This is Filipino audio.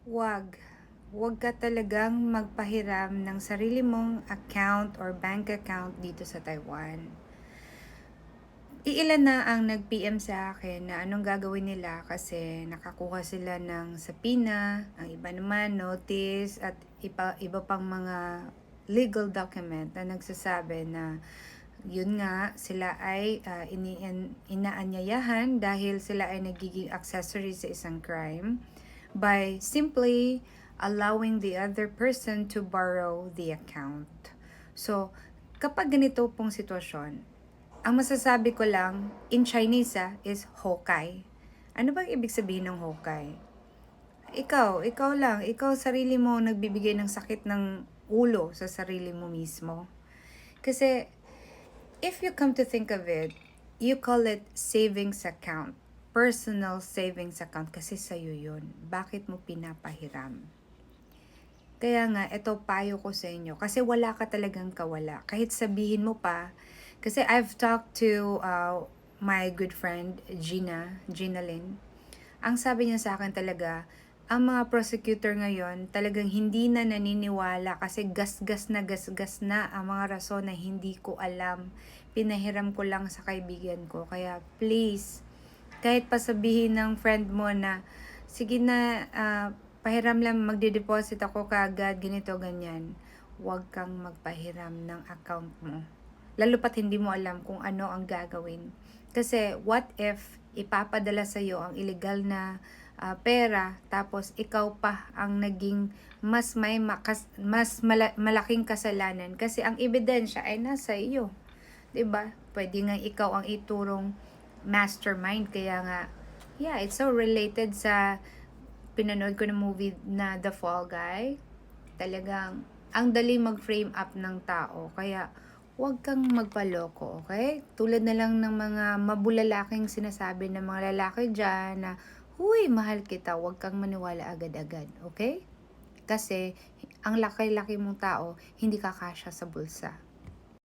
Huwag ka talagang magpahiram ng sarili mong account or bank account dito sa Taiwan. Iilan na ang nag-PM sa akin na anong gagawin nila kasi nakakuha sila ng sapina, ang iba naman notice at iba pang mga legal document na nagsasabi na yun nga sila ay inaanyayahan dahil sila ay nagiging accessory sa isang crime by simply allowing the other person to borrow the account. So, kapag ganito pong sitwasyon, ang masasabi ko lang in Chinese is hokai. Ano bang ibig sabihin ng hokai? Ikaw lang, ikaw sarili mo nagbibigay ng sakit ng ulo sa sarili mo mismo. Kasi if you come to think of it, you call it savings account. Personal savings account kasi sa'yo yun. Bakit mo pinapahiram? Kaya nga, ito payo ko sa inyo. Kasi wala ka talagang kawala. Kahit sabihin mo pa, kasi I've talked to my good friend, Gina Lynn. Ang sabi niya sa akin talaga, ang mga prosecutor ngayon talagang hindi na naniniwala kasi gasgas na ang mga rason na hindi ko alam. Pinahiram ko lang sa kaibigan ko. Kaya please, kahit pa sabihin ng friend mo na, sige na, pahiram lang, magde-deposit ako kaagad, ganito, ganyan. Huwag kang magpahiram ng account mo. Lalo pat hindi mo alam kung ano ang gagawin. Kasi what if ipapadala sa iyo ang illegal na pera tapos ikaw pa ang naging malaking kasalanan kasi ang ebidensya ay nasa iyo. 'Di ba? Pwede nga ikaw ang iturong mastermind kaya nga yeah, it's so related sa pinanood ko ng movie na The Fall Guy. Talagang ang dali mag-frame up ng tao kaya huwag kang magpaloko, okay? Tulad na lang ng mga mabulalaking sinasabi ng mga lalaki dyan na, huy, mahal kita, huwag kang maniwala agad-agad, okay? Kasi ang laki-laki mong tao, hindi kakasya sa bulsa.